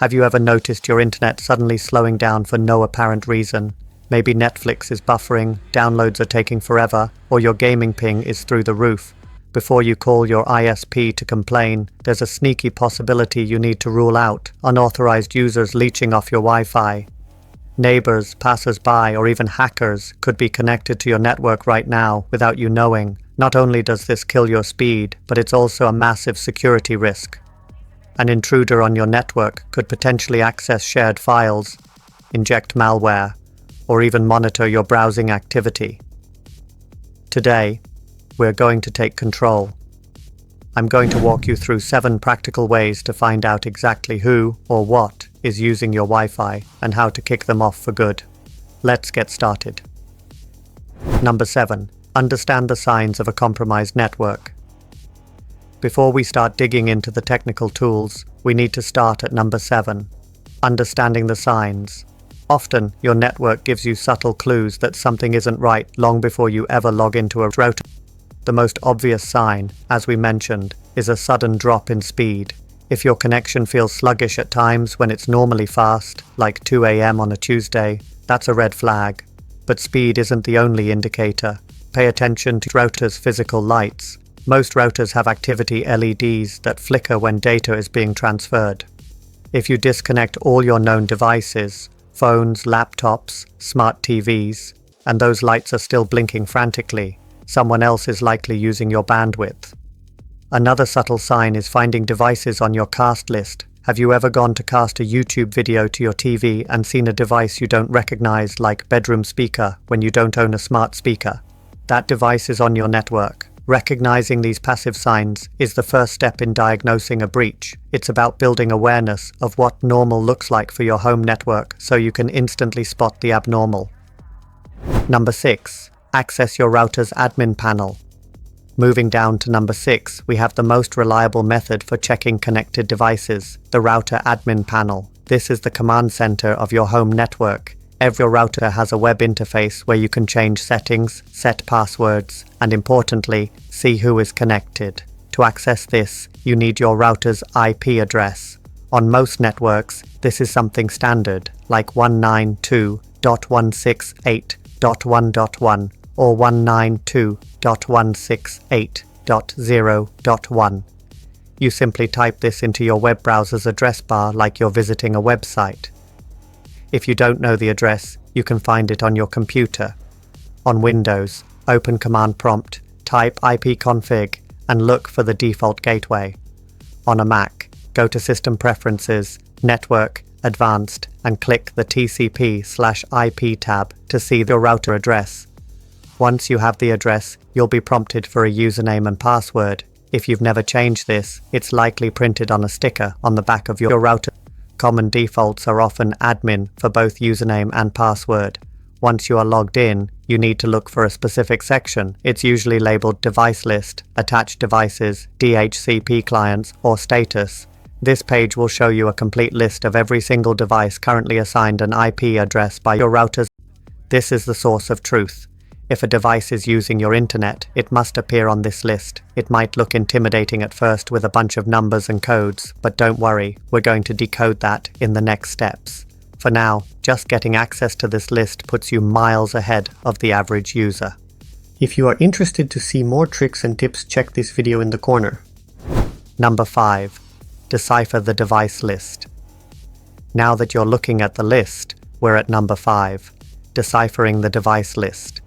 Have you ever noticed your internet suddenly slowing down for no apparent reason? Maybe Netflix is buffering, downloads are taking forever, or your gaming ping is through the roof. Before you call your ISP to complain, there's a sneaky possibility you need to rule out: unauthorized users leeching off your Wi-Fi. Neighbors, passers-by, or even hackers could be connected to your network right now without you knowing. Not only does this kill your speed, but it's also a massive security risk. An intruder on your network could potentially access shared files, inject malware, or even monitor your browsing activity. Today, we're going to take control. I'm going to walk you through 7 practical ways to find out exactly who or what is using your Wi-Fi and how to kick them off for good. Let's get started. Number 7. Understand the signs of a compromised network. Before we start digging into the technical tools, we need to start at number 7. Understanding the signs. Often, your network gives you subtle clues that something isn't right long before you ever log into a router. The most obvious sign, as we mentioned, is a sudden drop in speed. If your connection feels sluggish at times when it's normally fast, like 2 a.m. on a Tuesday, that's a red flag. But speed isn't the only indicator. Pay attention to routers' physical lights. Most routers have activity LEDs that flicker when data is being transferred. If you disconnect all your known devices, phones, laptops, smart TVs, and those lights are still blinking frantically, someone else is likely using your bandwidth. Another subtle sign is finding devices on your cast list. Have you ever gone to cast a YouTube video to your TV and seen a device you don't recognize, like bedroom speaker, when you don't own a smart speaker? That device is on your network. Recognizing these passive signs is the first step in diagnosing a breach. It's about building awareness of what normal looks like for your home network so you can instantly spot the abnormal. Number 6. Access your router's admin panel. Moving down to number 6, we have the most reliable method for checking connected devices, the router admin panel. This is the command center of your home network. Every router has a web interface where you can change settings, set passwords, and importantly, see who is connected. To access this, you need your router's IP address. On most networks, this is something standard, like 192.168.1.1 or 192.168.0.1. You simply type this into your web browser's address bar like you're visiting a website. If you don't know the address, you can find it on your computer. On Windows, open Command Prompt, type ipconfig, and look for the default gateway. On a Mac, go to System Preferences, Network, Advanced, and click the TCP/IP tab to see the router address. Once you have the address, you'll be prompted for a username and password. If you've never changed this, it's likely printed on a sticker on the back of your router. Common defaults are often admin for both username and password. Once you are logged in, you need to look for a specific section. It's usually labeled Device List, Attached Devices, DHCP Clients, or Status. This page will show you a complete list of every single device currently assigned an IP address by your routers. This is the source of truth. If a device is using your internet, it must appear on this list. It might look intimidating at first with a bunch of numbers and codes, but don't worry, we're going to decode that in the next steps. For now, just getting access to this list puts you miles ahead of the average user. If you are interested to see more tricks and tips, check this video in the corner. Number 5. Decipher the device list. Now that you're looking at the list, we're at number 5. Deciphering the device list.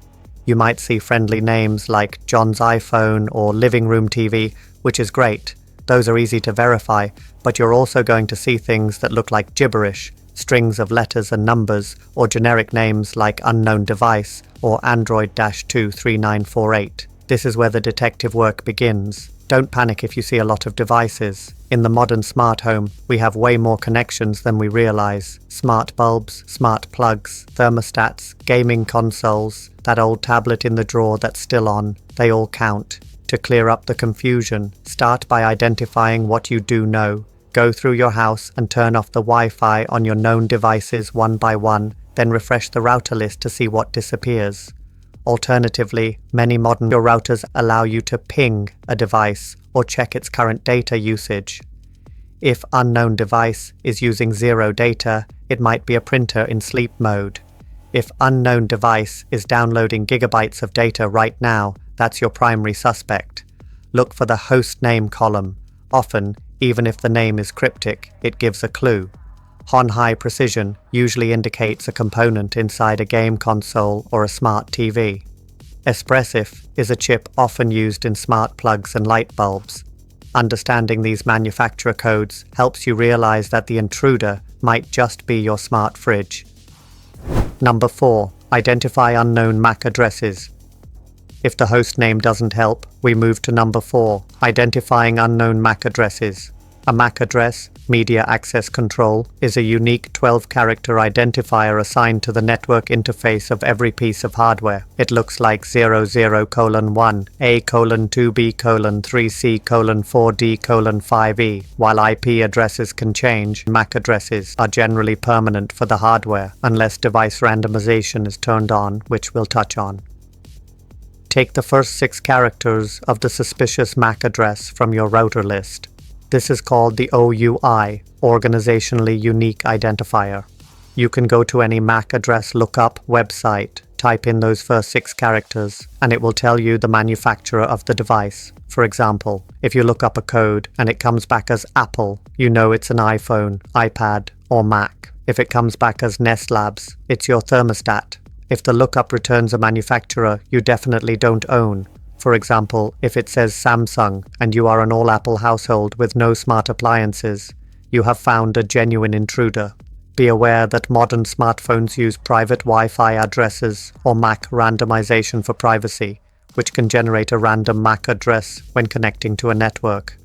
You might see friendly names like John's iPhone or Living Room TV, which is great. Those are easy to verify, but you're also going to see things that look like gibberish, strings of letters and numbers, or generic names like Unknown Device or Android-23948. This is where the detective work begins. Don't panic if you see a lot of devices. In the modern smart home, we have way more connections than we realize. Smart bulbs, smart plugs, thermostats, gaming consoles, that old tablet in the drawer that's still on, they all count. To clear up the confusion, start by identifying what you do know. Go through your house and turn off the Wi-Fi on your known devices one by one, then refresh the router list to see what disappears. Alternatively, many modern routers allow you to ping a device or check its current data usage. If unknown device is using zero data, it might be a printer in sleep mode. If unknown device is downloading gigabytes of data right now, that's your primary suspect. Look for the host name column. Often, even if the name is cryptic, it gives a clue. High precision usually indicates a component inside a game console or a smart TV. Espressif is a chip often used in smart plugs and light bulbs. Understanding these manufacturer codes helps you realize that the intruder might just be your smart fridge. Number 4. Identify unknown MAC addresses. If the host name doesn't help, we move to number 4, identifying unknown MAC addresses. A MAC address, media access control, is a unique 12-character identifier assigned to the network interface of every piece of hardware. It looks like 00:1, A:2B:3C:4D:5E. While IP addresses can change, MAC addresses are generally permanent for the hardware, unless device randomization is turned on, which we'll touch on. Take the first 6 characters of the suspicious MAC address from your router list. This is called the OUI, Organizationally Unique Identifier. You can go to any MAC address lookup website, type in those first 6 characters, and it will tell you the manufacturer of the device. For example, if you look up a code and it comes back as Apple, you know it's an iPhone, iPad, or Mac. If it comes back as Nest Labs, it's your thermostat. If the lookup returns a manufacturer you definitely don't own, for example, if it says Samsung and you are an all-Apple household with no smart appliances, you have found a genuine intruder. Be aware that modern smartphones use private Wi-Fi addresses or MAC randomization for privacy, which can generate a random MAC address when connecting to a network.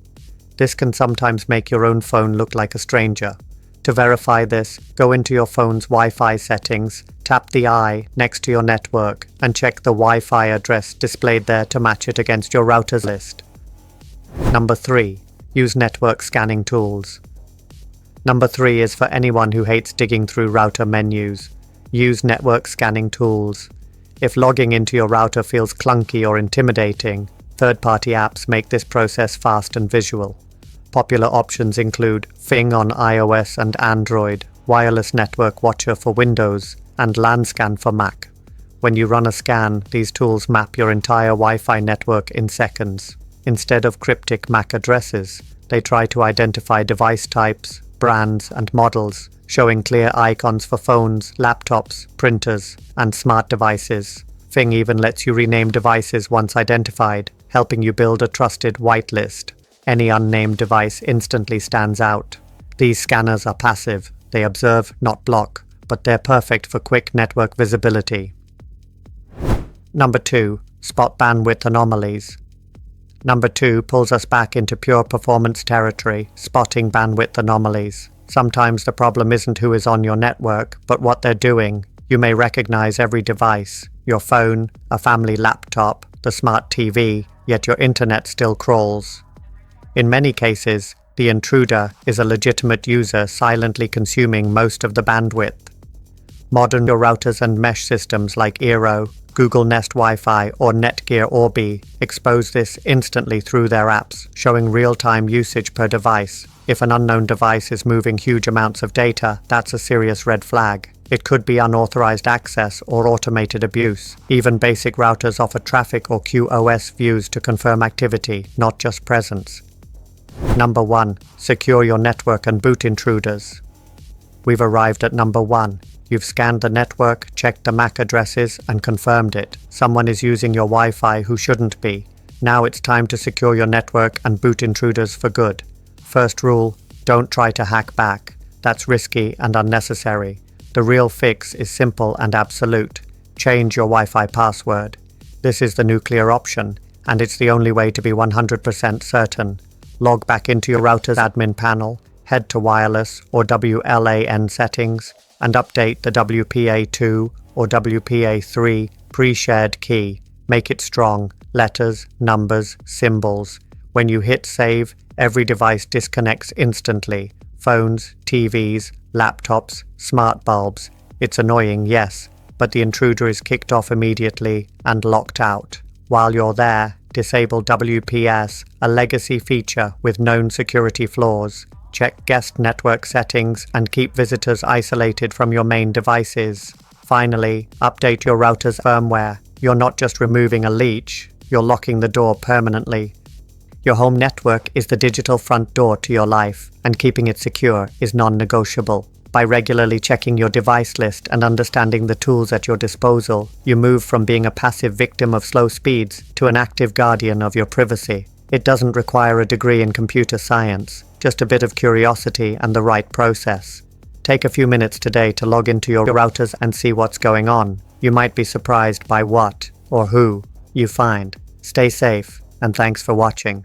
This can sometimes make your own phone look like a stranger. To verify this, go into your phone's Wi-Fi settings, tap the eye next to your network, and check the Wi-Fi address displayed there to match it against your router's list. Number 3. Use network scanning tools. Number 3 is for anyone who hates digging through router menus. Use network scanning tools. If logging into your router feels clunky or intimidating, third-party apps make this process fast and visual. Popular options include Fing on iOS and Android, Wireless Network Watcher for Windows, and LAN-Scan for Mac. When you run a scan, these tools map your entire Wi-Fi network in seconds. Instead of cryptic MAC addresses, they try to identify device types, brands, and models, showing clear icons for phones, laptops, printers, and smart devices. Fing even lets you rename devices once identified, helping you build a trusted whitelist. Any unnamed device instantly stands out. These scanners are passive. They observe, not block, but they're perfect for quick network visibility. Number 2. Spot bandwidth anomalies. Number 2 pulls us back into pure performance territory, spotting bandwidth anomalies. Sometimes the problem isn't who is on your network, but what they're doing. You may recognize every device, your phone, a family laptop, the smart TV, yet your internet still crawls. In many cases, the intruder is a legitimate user silently consuming most of the bandwidth. Modern routers and mesh systems like Eero, Google Nest Wi-Fi, or Netgear Orbi expose this instantly through their apps, showing real-time usage per device. If an unknown device is moving huge amounts of data, that's a serious red flag. It could be unauthorized access or automated abuse. Even basic routers offer traffic or QoS views to confirm activity, not just presence. Number 1. Secure your network and boot intruders. We've arrived at number 1. You've scanned the network, checked the MAC addresses, and confirmed it. Someone is using your Wi-Fi who shouldn't be. Now it's time to secure your network and boot intruders for good. First rule, don't try to hack back. That's risky and unnecessary. The real fix is simple and absolute. Change your Wi-Fi password. This is the nuclear option, and it's the only way to be 100% certain. Log back into your router's admin panel, head to wireless or WLAN settings, and update the WPA2 or WPA3 pre-shared key. Make it strong, letters, numbers, symbols. When you hit save, every device disconnects instantly. Phones, TVs, laptops, smart bulbs. It's annoying, yes, but the intruder is kicked off immediately and locked out. While you're there, disable WPS, a legacy feature with known security flaws. Check guest network settings and keep visitors isolated from your main devices. Finally, update your router's firmware. You're not just removing a leech, you're locking the door permanently. Your home network is the digital front door to your life, and keeping it secure is non-negotiable. By regularly checking your device list and understanding the tools at your disposal, you move from being a passive victim of slow speeds to an active guardian of your privacy. It doesn't require a degree in computer science, just a bit of curiosity and the right process. Take a few minutes today to log into your routers and see what's going on. You might be surprised by what, or who, you find. Stay safe, and thanks for watching.